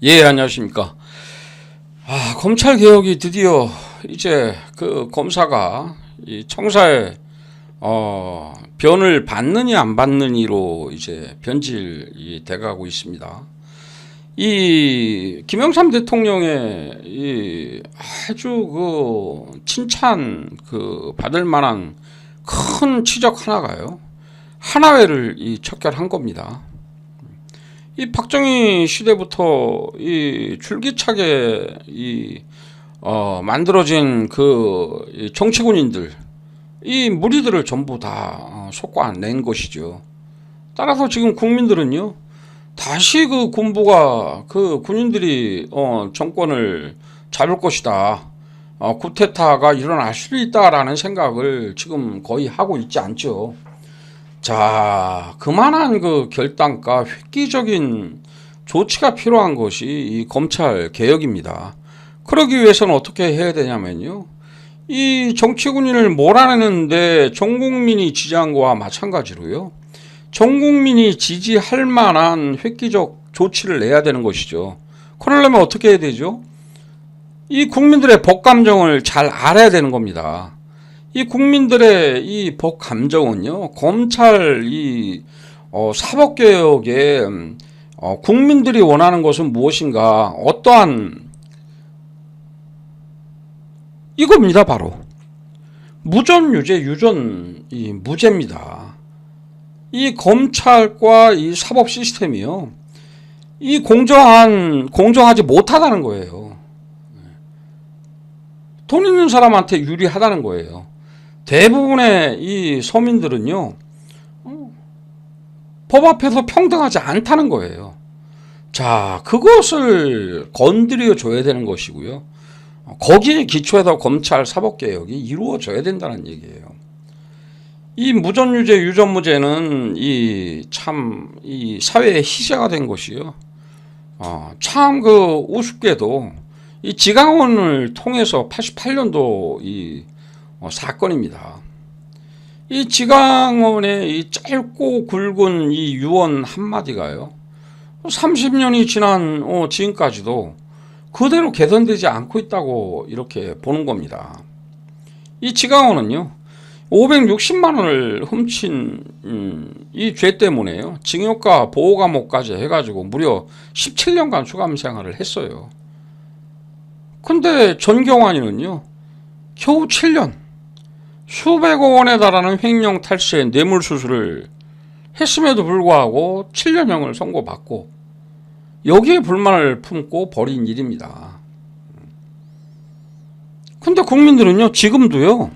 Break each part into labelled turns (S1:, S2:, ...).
S1: 예, 안녕하십니까. 검찰 개혁이 드디어 이제 그 검사가 이 청사에 변을 받느니 안 받느니로 이제 변질이 돼가고 있습니다. 이 김영삼 대통령의 이 아주 그 칭찬 그 받을 만한 큰 치적 하나가요. 하나회를 이 척결한 겁니다. 이 박정희 시대부터 이 줄기차게 만들어진 그 정치군인들 이 무리들을 전부 다 솎아낸 것이죠. 따라서 지금 국민들은요 다시 그 군부가 그 군인들이 정권을 잡을 것이다. 쿠데타가 일어날 수도 있다라는 생각을 지금 거의 하고 있지 않죠. 자, 그만한 그 결단과 획기적인 조치가 필요한 것이 이 검찰 개혁입니다. 그러기 위해서는 어떻게 해야 되냐면요. 이 정치군인을 몰아내는데 전 국민이 지지한 거와 마찬가지로요. 전 국민이 지지할 만한 획기적 조치를 내야 되는 것이죠. 그러려면 어떻게 해야 되죠? 이 국민들의 법 감정을 잘 알아야 되는 겁니다. 이 국민들의 이 법 감정은요, 검찰 사법개혁에 국민들이 원하는 것은 무엇인가, 어떠한 이겁니다. 바로 무전 유죄, 유전 무죄입니다. 이 검찰과 이 사법 시스템이요, 이 공정하지 못하다는 거예요. 돈 있는 사람한테 유리하다는 거예요. 대부분의 이 서민들은요, 법 앞에서 평등하지 않다는 거예요. 자, 그것을 건드려 줘야 되는 것이고요. 거기에 기초해서 검찰 사법개혁이 이루어져야 된다는 얘기예요. 이 무전유죄, 유전무죄는 이 사회의 희재가 된 것이요. 참 그 우습게도 이 지강원을 통해서 88년도 사건입니다. 이 지강원의 이 짧고 굵은 이 유언 한마디가요, 30년이 지난 지금까지도 그대로 개선되지 않고 있다고 이렇게 보는 겁니다. 이 지강원은요, 560만 원을 훔친 이 죄 때문에요, 징역과 보호 감옥까지 해가지고 무려 17년간 수감 생활을 했어요. 근데 전경환이는요, 겨우 7년, 수백억 원에 달하는 횡령 탈세 뇌물수수를 했음에도 불구하고 7년형을 선고받고 여기에 불만을 품고 벌인 일입니다. 근데 국민들은요, 지금도요,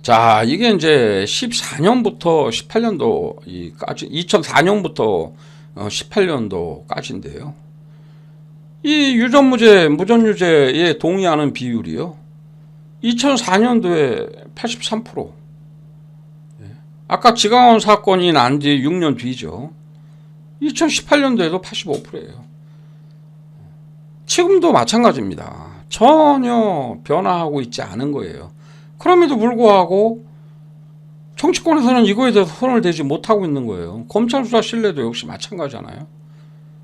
S1: 자, 이게 이제 14년부터 18년도까지, 2004년부터 18년도까지인데요. 이 유전무죄, 무전유죄에 동의하는 비율이요, 2004년도에 83%. 아까 지강원 사건이 난 뒤 6년 뒤죠. 2018년도에도 85%예요. 지금도 마찬가지입니다. 전혀 변화하고 있지 않은 거예요. 그럼에도 불구하고 정치권에서는 이거에 대해서 손을 대지 못하고 있는 거예요. 검찰 수사 신뢰도 역시 마찬가지잖아요.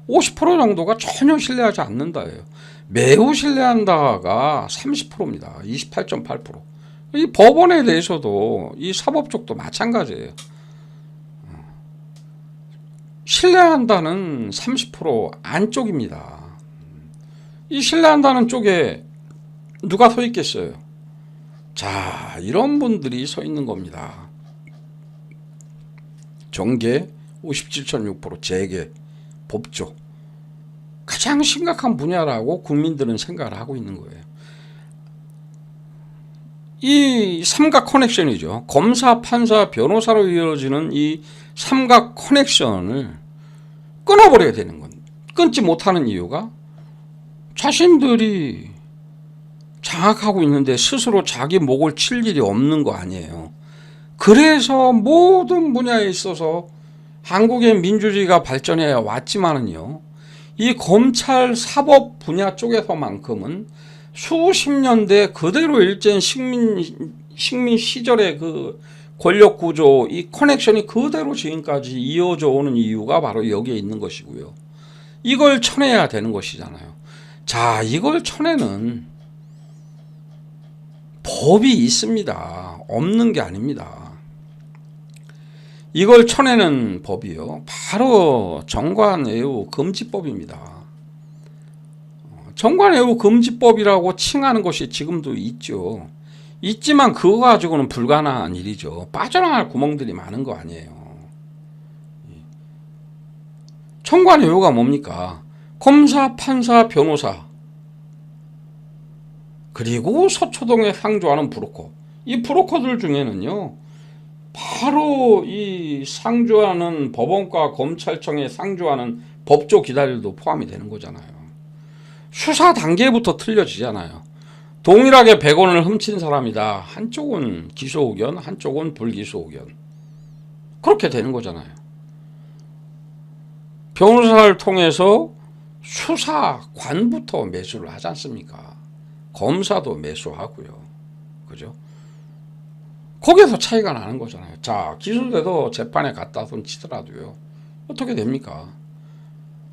S1: 50% 정도가 전혀 신뢰하지 않는다예요. 매우 신뢰한다가 30%입니다. 28.8%. 이 법원에 대해서도 이 사법 쪽도 마찬가지예요. 신뢰한다는 30% 안쪽입니다. 이 신뢰한다는 쪽에 누가 서 있겠어요? 자, 이런 분들이 서 있는 겁니다. 정계 57.6%, 재계, 법조. 가장 심각한 분야라고 국민들은 생각을 하고 있는 거예요. 이 삼각 커넥션이죠. 검사, 판사, 변호사로 이루어지는 이 삼각 커넥션을 끊어버려야 되는 건, 끊지 못하는 이유가 자신들이 장악하고 있는데 스스로 자기 목을 칠 일이 없는 거 아니에요. 그래서 모든 분야에 있어서 한국의 민주주의가 발전해 왔지만은요, 이 검찰 사법 분야 쪽에서만큼은 수십 년대 그대로 일제한 식민 시절의 그 권력 구조, 이 커넥션이 그대로 지금까지 이어져 오는 이유가 바로 여기에 있는 것이고요. 이걸 쳐내야 되는 것이잖아요. 자, 이걸 쳐내는 법이 있습니다. 없는 게 아닙니다. 이걸 쳐내는 법이요, 바로 정관예우 금지법입니다. 정관예우 금지법이라고 칭하는 것이 지금도 있죠. 있지만 그거 가지고는 불가능한 일이죠. 빠져나갈 구멍들이 많은 거 아니에요. 정관예우가 뭡니까? 검사, 판사, 변호사, 그리고 서초동에 상주하는 브로커. 이 브로커들 중에는요, 바로 이 상주하는 법원과 검찰청에 상주하는 법조 기다릴도 포함이 되는 거잖아요. 수사 단계부터 틀려지잖아요. 동일하게 100원을 훔친 사람이다. 한쪽은 기소 의견, 한쪽은 불기소 의견. 그렇게 되는 거잖아요. 변호사를 통해서 수사관부터 매수를 하지 않습니까? 검사도 매수하고요. 그죠? 거기에서 차이가 나는 거잖아요. 자, 기소돼도 재판에 갖다 손 치더라도요, 어떻게 됩니까?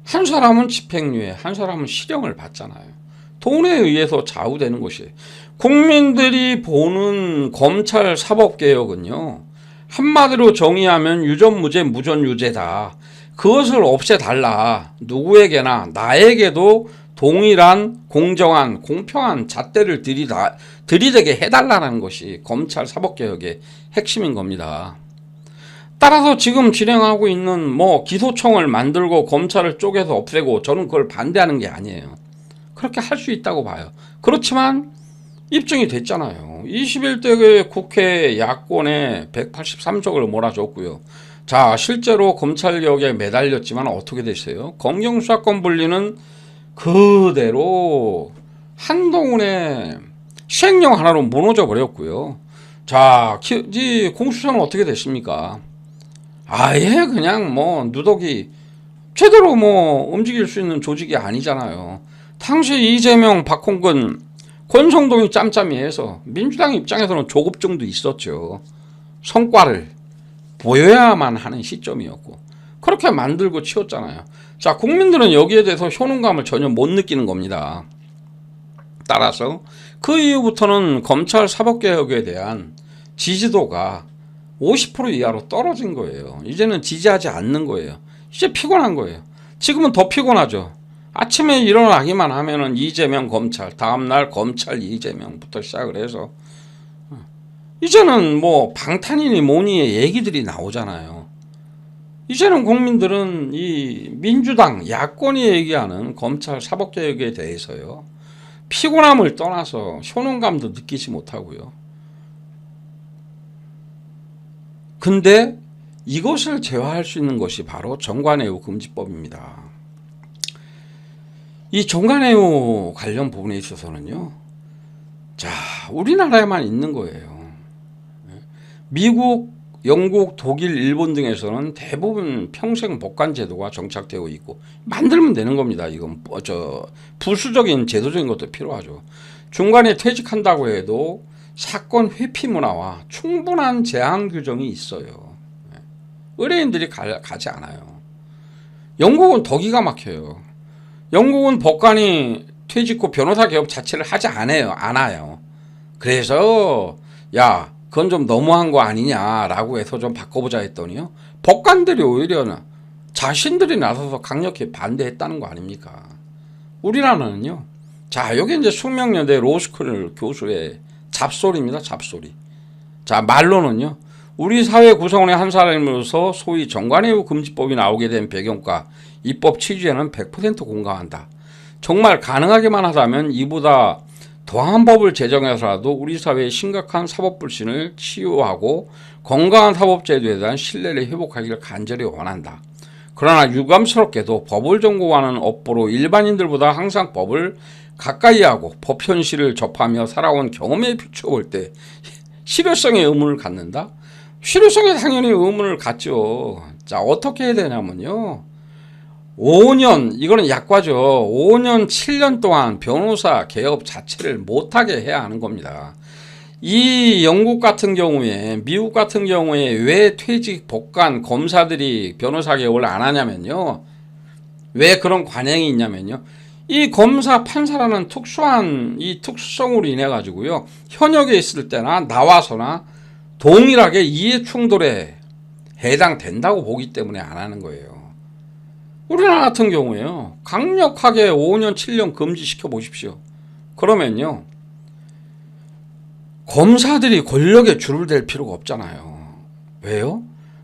S1: 한 사람은 집행유예, 한 사람은 실형을 받잖아요. 돈에 의해서 좌우되는 것이. 국민들이 보는 검찰 사법개혁은요, 한마디로 정의하면 유전무죄, 무전유죄다. 그것을 없애달라. 누구에게나, 나에게도 동일한 공정한 공평한 잣대를 들이대게 해달라는 것이 검찰 사법개혁의 핵심인 겁니다. 따라서 지금 진행하고 있는 기소청을 만들고 검찰을 쪼개서 없애고, 저는 그걸 반대하는 게 아니에요. 그렇게 할 수 있다고 봐요. 그렇지만 입증이 됐잖아요. 21대 국회 야권에 183석을 몰아줬고요. 자, 실제로 검찰개혁에 매달렸지만 어떻게 됐어요? 검경수사권 분리는 그대로 한동훈의 시행령 하나로 무너져 버렸고요. 자, 공수처는 어떻게 됐습니까? 아예 그냥 누더기 제대로 움직일 수 있는 조직이 아니잖아요. 당시 이재명, 박홍근, 권성동이 짬짬이해서 민주당 입장에서는 조급증도 있었죠. 성과를 보여야만 하는 시점이었고, 그렇게 만들고 치웠잖아요. 자, 국민들은 여기에 대해서 효능감을 전혀 못 느끼는 겁니다. 따라서 그 이후부터는 검찰 사법개혁에 대한 지지도가 50% 이하로 떨어진 거예요. 이제는 지지하지 않는 거예요. 이제 피곤한 거예요. 지금은 더 피곤하죠. 아침에 일어나기만 하면은 이재명 검찰, 다음날 검찰 이재명부터 시작을 해서 이제는 방탄이니 뭐니 얘기들이 나오잖아요. 이제는 국민들은 이 민주당 야권이 얘기하는 검찰 사법개혁에 대해서요, 피곤함을 떠나서 효능감도 느끼지 못하고요. 근데 이것을 제어할 수 있는 것이 바로 정관예우 금지법입니다. 이 정관예우 관련 부분에 있어서는요, 자, 우리나라에만 있는 거예요. 미국, 영국, 독일, 일본 등에서는 대부분 평생 복관 제도가 정착되어 있고, 만들면 되는 겁니다. 이건 부수적인 제도적인 것도 필요하죠. 중간에 퇴직한다고 해도 사건 회피 문화와 충분한 제한 규정이 있어요. 의뢰인들이 가지 않아요. 영국은 더 기가 막혀요. 영국은 법관이 퇴직 후 변호사 개업 자체를 하지 않아요. 그래서 야, 그건 좀 너무한 거 아니냐라고 해서 좀 바꿔보자 했더니요, 법관들이 오히려 자신들이 나서서 강력히 반대했다는 거 아닙니까? 우리나라는요, 자, 여기 이제 숙명여대 로스쿨 교수의 잡소리입니다. 잡소리. 자, 말로는요, 우리 사회 구성원의 한 사람으로서 소위 정관예우 금지법이 나오게 된 배경과 입법 취지에는 100% 공감한다. 정말 가능하기만 하다면 이보다 더한 법을 제정해서라도 우리 사회의 심각한 사법불신을 치유하고 건강한 사법제도에 대한 신뢰를 회복하기를 간절히 원한다. 그러나 유감스럽게도 법을 전공하는 업보로 일반인들보다 항상 법을 가까이 하고 법 현실을 접하며 살아온 경험에 비춰볼 때 실효성에 의문을 갖는다? 실효성에 당연히 의문을 갖죠. 자, 어떻게 해야 되냐면요, 5년, 이거는 약과죠. 5년, 7년 동안 변호사 개업 자체를 못하게 해야 하는 겁니다. 이 영국 같은 경우에, 미국 같은 경우에 왜 퇴직, 복관, 검사들이 변호사 개업을 안 하냐면요, 왜 그런 관행이 있냐면요. 이 검사 판사라는 특수한 이 특수성으로 인해 가지고요. 현역에 있을 때나 나와서나 동일하게 이해 충돌에 해당된다고 보기 때문에 안 하는 거예요. 우리나라 같은 경우에요. 강력하게 5년, 7년 금지시켜 보십시오. 그러면요. 검사들이 권력에 줄을 댈 필요가 없잖아요. 왜요?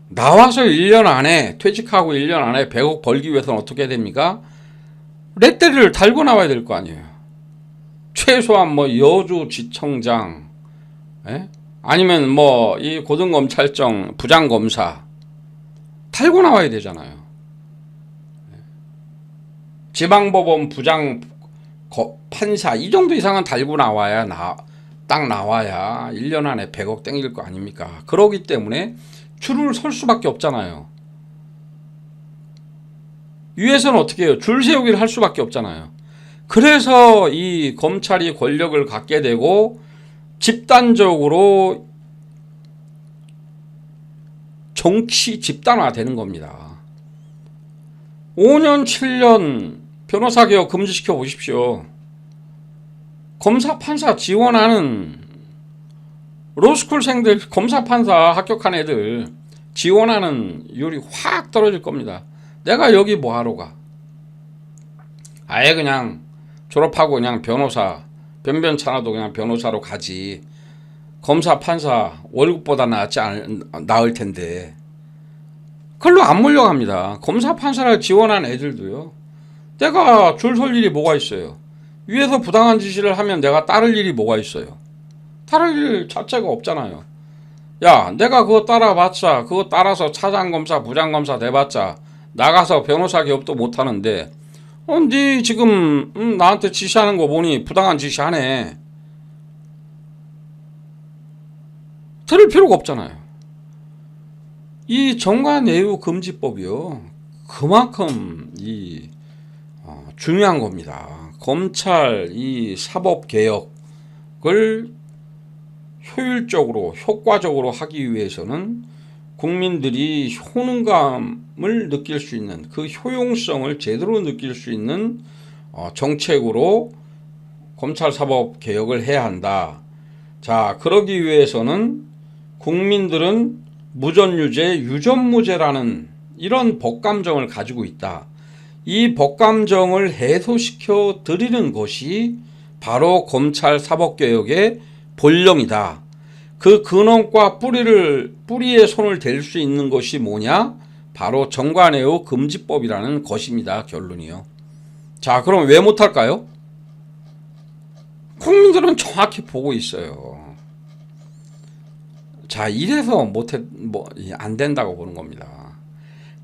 S1: 나와서 1년 안에 퇴직하고 1년 안에 100억 벌기 위해서는 어떻게 됩니까? 레떼를 달고 나와야 될 거 아니에요. 최소한 뭐 여주지청장, 예? 아니면 뭐 이 고등검찰청 부장검사 달고 나와야 되잖아요. 지방법원 부장 판사 이 정도 이상은 달고 나와야 딱 나와야 1년 안에 100억 땡길 거 아닙니까? 그러기 때문에 줄을 설 수밖에 없잖아요. 위에서는 어떻게 해요? 줄 세우기를 할 수밖에 없잖아요. 그래서 이 검찰이 권력을 갖게 되고 집단적으로 정치 집단화 되는 겁니다. 5년, 7년 변호사 개혁 금지시켜 보십시오. 검사, 판사 지원하는 로스쿨생들, 검사, 판사 합격한 애들 지원하는 율이 확 떨어질 겁니다. 내가 여기 뭐하러 가? 아예 그냥 졸업하고 그냥 변호사, 변변찮아도 그냥 변호사로 가지. 검사, 판사 월급보다 나을 텐데. 그걸로 안 몰려갑니다. 검사, 판사를 지원한 애들도요. 내가 줄 설 일이 뭐가 있어요? 위에서 부당한 지시를 하면 내가 따를 일이 뭐가 있어요? 따를 일 자체가 없잖아요. 야, 내가 그거 따라봤자, 그거 따라서 차장검사, 부장검사 돼봤자 나가서 변호사 개업도 못하는데 네 지금 나한테 지시하는 거 보니 부당한 지시하네. 들을 필요가 없잖아요. 이 정관예우금지법이요. 그만큼 중요한 겁니다. 검찰 이 사법개혁을 효율적으로 효과적으로 하기 위해서는 국민들이 효능감을 느낄 수 있는 그 효용성을 제대로 느낄 수 있는 정책으로 검찰 사법 개혁을 해야 한다. 자, 그러기 위해서는 국민들은 무전유죄, 유전무죄라는 이런 법감정을 가지고 있다. 이 법감정을 해소시켜 드리는 것이 바로 검찰 사법개혁의 본령이다. 그 근원과 뿌리에 손을 댈 수 있는 것이 뭐냐? 바로 정관예우 금지법이라는 것입니다. 결론이요. 자, 그럼 왜 못할까요? 국민들은 정확히 보고 있어요. 자, 이래서 안 된다고 보는 겁니다.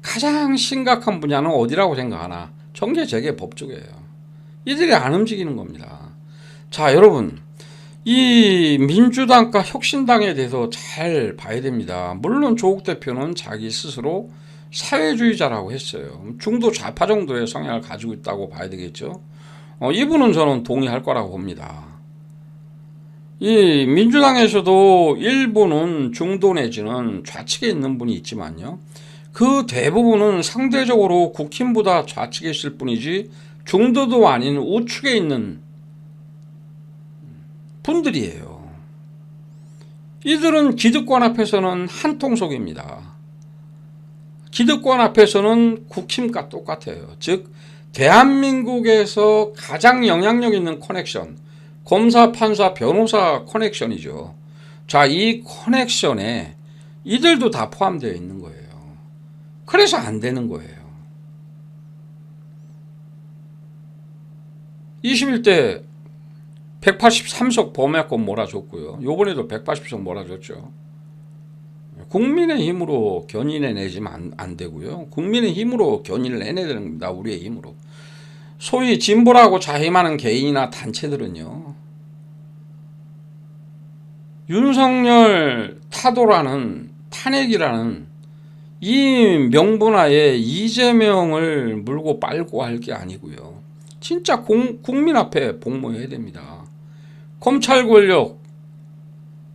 S1: 가장 심각한 분야는 어디라고 생각하나? 정계, 재계, 법조계예요. 이들이 안 움직이는 겁니다. 자, 여러분, 이 민주당과 혁신당에 대해서 잘 봐야 됩니다. 물론 조국 대표는 자기 스스로 사회주의자라고 했어요. 중도 좌파 정도의 성향을 가지고 있다고 봐야 되겠죠. 이분은 저는 동의할 거라고 봅니다. 이 민주당에서도 일부는 중도 내지는 좌측에 있는 분이 있지만요. 그 대부분은 상대적으로 국힘보다 좌측에 있을 뿐이지 중도도 아닌 우측에 있는 분들이에요. 이들은 기득권 앞에서는 한통속입니다. 기득권 앞에서는 국힘과 똑같아요. 즉 대한민국에서 가장 영향력 있는 커넥션, 검사, 판사, 변호사 커넥션이죠. 자, 이 커넥션에 이들도 다 포함되어 있는 거예요. 그래서 안 되는 거예요. 21대 183석 범야권 몰아줬고요. 요번에도 180석 몰아줬죠. 국민의 힘으로 견인해내지면 안 되고요. 국민의 힘으로 견인을 해내야 되는 겁니다. 우리의 힘으로. 소위 진보라고 자임하는 개인이나 단체들은요. 윤석열 타도라는 탄핵이라는 이 명분하에 이재명을 물고 빨고 할 게 아니고요. 진짜 국민 앞에 복무해야 됩니다. 검찰 권력,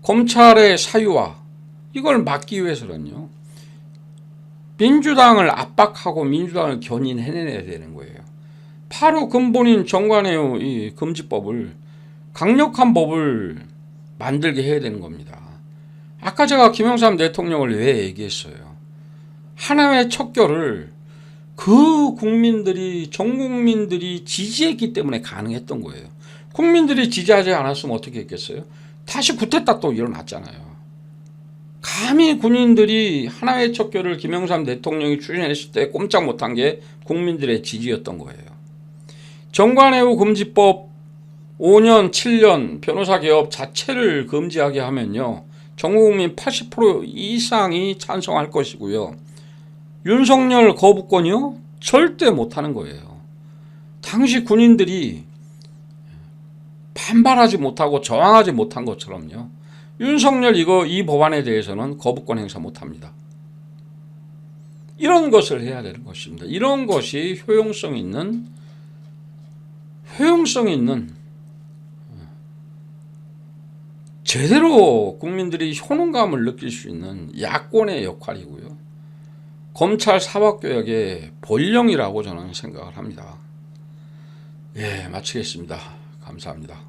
S1: 검찰의 사유화 이걸 막기 위해서는요. 민주당을 압박하고 민주당을 견인해내야 되는 거예요. 바로 근본인 정관예우 이 금지법을 강력한 법을 만들게 해야 되는 겁니다. 아까 제가 김영삼 대통령을 왜 얘기했어요? 하나의 척결을 그 국민들이 전 국민들이 지지했기 때문에 가능했던 거예요. 국민들이 지지하지 않았으면 어떻게 했겠어요? 다시 쿠데타 또 일어났잖아요. 감히 군인들이 하나의 척결을 김영삼 대통령이 추진했을 때 꼼짝 못한 게 국민들의 지지였던 거예요. 정관예우 금지법 5년 7년 변호사 개업 자체를 금지하게 하면요, 전국민 80% 이상이 찬성할 것이고요, 윤석열 거부권이요? 절대 못하는 거예요. 당시 군인들이 반발하지 못하고 저항하지 못한 것처럼요, 윤석열 이 법안에 대해서는 거부권 행사 못합니다. 이런 것을 해야 되는 것입니다. 이런 것이 효용성 있는 제대로 국민들이 효능감을 느낄 수 있는 야권의 역할이고요, 검찰 사법개혁의 본령이라고 저는 생각을 합니다. 예, 마치겠습니다. 감사합니다.